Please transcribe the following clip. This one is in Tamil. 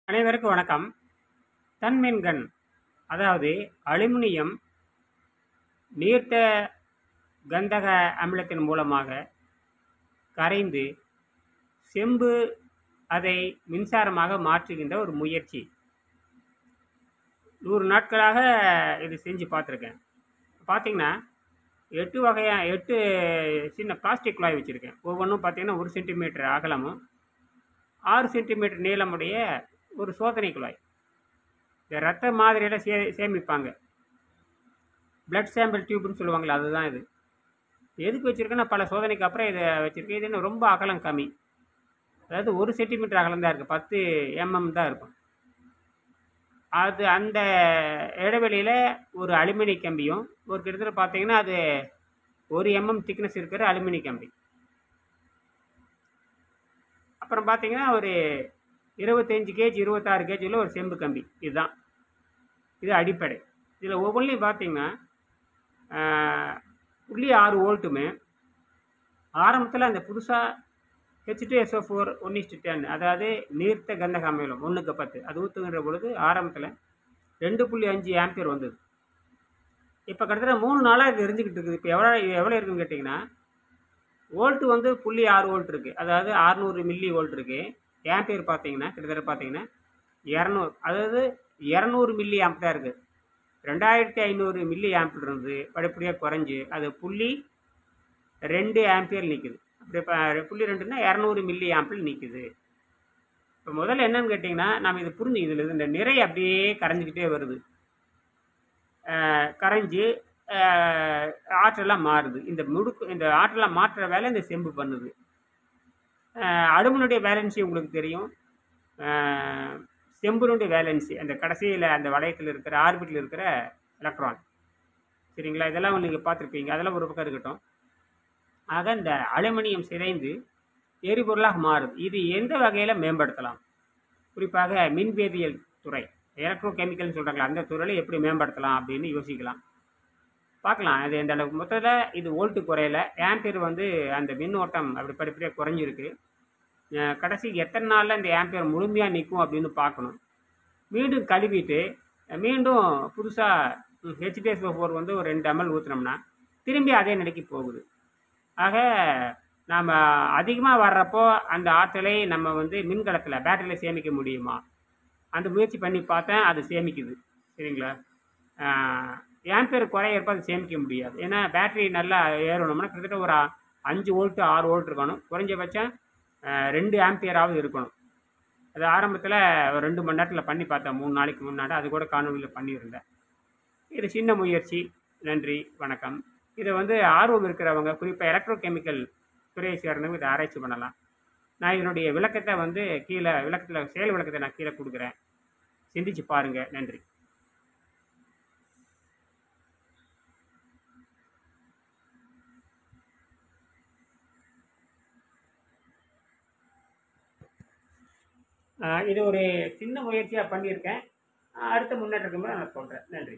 அனைவருக்கும் வணக்கம். தன்மென்கண் அதாவது அலுமினியம் நீர்த்த கந்தக அமிலத்தின் மூலமாக கரைந்து செம்பு அதை மின்சாரமாக மாற்றுகின்ற ஒரு முயற்சி. 100 நாட்களாக இது செஞ்சு பார்த்துருக்கேன். பார்த்தீங்கன்னா 8 சின்ன பிளாஸ்டிக் குழாய் வச்சுருக்கேன். ஒவ்வொன்றும் பார்த்தீங்கன்னா 1 சென்டிமீட்டர் அகலமும் 6 சென்டிமீட்டர் நீளமுடைய ஒரு சோதனை குழாய். இந்த ரத்த மாதிரியெல்லாம் சேமிப்பாங்க. பிளட் சாம்பிள் டியூப்னு சொல்லுவாங்களே, அதுதான் இது. எதுக்கு வச்சுருக்கேன்னா பல சோதனைக்கு அப்புறம் இதை வச்சுருக்கேன். இது இன்னும் ரொம்ப அகலம் கம்மி. அதாவது 1 சென்டிமீட்டர் அகலம் தான் இருக்குது. 10 mm தான் இருக்கும். அது அந்த இடைவெளியில் ஒரு அலுமினிய கம்பியும் ஒரு கிட்டத்தட்ட பார்த்தீங்கன்னா அது 1 mm திக்னஸ் இருக்கிற அலுமினிய கம்பி. அப்புறம் பார்த்தீங்கன்னா ஒரு 25 கேஜ் 26 கேஜ் உள்ள ஒரு செம்பு கம்பி. இதுதான் இது அடிப்படை. இதில் ஒவ்வொன்றிலையும் பார்த்தீங்கன்னா 0.6 வோல்ட்டுமே ஆரம்பத்தில் அந்த புதுசாக H2SO4 1:10 அதாவது நீர்த்த கந்தக அமிலம் 1:10 அது ஊற்றுகின்ற பொழுது ஆரம்பத்தில் 2.5 ஆம்பியர் வந்தது. இப்போ கிட்டத்தட்ட 3 நாளாக இது எரிஞ்சிக்கிட்டு இருக்குது. இப்போ எவ்வளோ இருக்குன்னு கேட்டிங்கன்னா வோல்ட்டு வந்து 0.6 வோல்ட் இருக்குது. அதாவது 600 மில்லி வோல்ட் இருக்குது. ஆம்பியர் பார்த்தீங்கன்னா கிட்டத்தட்ட பார்த்தீங்கன்னா 200, அதாவது 200 மில்லி ஆம்ப் தான் இருக்குது. 2500 மில்லி ஆம்பில் இருந்து படிப்படியாக குறைஞ்சி அது 0.2 ஆம்பியர் நிற்குது. அப்படி இப்போ 0.2ன்னா 200 மில்லி ஆம்பிள் நிற்குது. இப்போ முதல்ல என்னன்னு கேட்டிங்கன்னா நம்ம இது புரிஞ்சு இதில் இந்த நிறை அப்படியே கரைஞ்சிக்கிட்டே வருது. கரைஞ்சி ஆற்றலாம் மாறுது. இந்த ஆற்றலாம் மாற்றுற வேலை இந்த செம்பு பண்ணுது. அலுமினியுடைய வேலன்சி உங்களுக்கு தெரியும். செம்புனுடைய வேலன்சி அந்த கடைசியில் அந்த வளையத்தில் இருக்கிற ஆர்பிட்டில் இருக்கிற எலக்ட்ரான். சரிங்களா? இதெல்லாம் நீங்கள் பார்த்துருப்பீங்க. அதெல்லாம் ஒரு பக்கம் இருக்கட்டும். ஆக இந்த அலுமினியம் சிதைந்து எரிபொருளாக மாறுது. இது எந்த வகையில் மேம்படுத்தலாம்? குறிப்பாக மின்வேதியியல் துறை, எலக்ட்ரோ கெமிக்கல்னு சொல்கிறாங்களா, அந்த துறையில் எப்படி மேம்படுத்தலாம் அப்படின்னு யோசிக்கலாம். பார்க்கலாம். அது எந்த அளவுக்கு மொத்தத்தில் இது வோல்ட்டு குறையலை, ஆம்பியர் வந்து அந்த மின்னோட்டம் அப்படி படிப்படியாக குறைஞ்சிருக்கு. கடைசி எத்தனை நாளில் இந்த ஆம்பியர் முழுமையாக நிற்கும் அப்படின்னு பார்க்கணும். மீண்டும் கழுவிட்டு மீண்டும் புதுசாக H2SO4 வந்து ஒரு 2 ml ஊற்றினோம்னா திரும்பி அதே நிலைக்கு போகுது. ஆக நாம் அதிகமாக வர்றப்போ அந்த ஆற்றலை நம்ம வந்து மின்கலத்தில் பேட்டரியில் சேமிக்க முடியுமா? அந்த முயற்சி பண்ணி பார்த்தேன், அது சேமிக்குது. சரிங்களா? ஆம்பியர் குறையிறப்ப அது சேமிக்க முடியாது. ஏன்னா பேட்டரி நல்லா ஏறணும்னா கிட்டத்தட்ட ஒரு 5 வோல்ட்டு 6 வோல்ட் இருக்கணும். குறைஞ்சபட்சம் 2 ஆம்பியராவது இருக்கணும். அது ஆரம்பத்தில் ஒரு 2 மணி நேரத்தில் பண்ணி பார்த்தேன். 3 நாளைக்கு முன்னாடி அது கூட காணொலியில் பண்ணியிருந்தேன். இது சின்ன முயற்சி. நன்றி, வணக்கம். இதை வந்து ஆர்வம் இருக்கிறவங்க, குறிப்பாக எலக்ட்ரோ கெமிக்கல் துறையை சேர்ந்தவங்க இதை ஆராய்ச்சி பண்ணலாம். நான் இதனுடைய விளக்கத்தை வந்து கீழே செயல் விளக்கத்தை நான் கீழே கொடுக்குறேன். சிந்திச்சு பாருங்கள். நன்றி. இது ஒரு சின்ன முயற்சியாக பண்ணியிருக்கேன். அடுத்த முன்னேற்றத்துக்கு நான் சொல்கிறேன். நன்றி.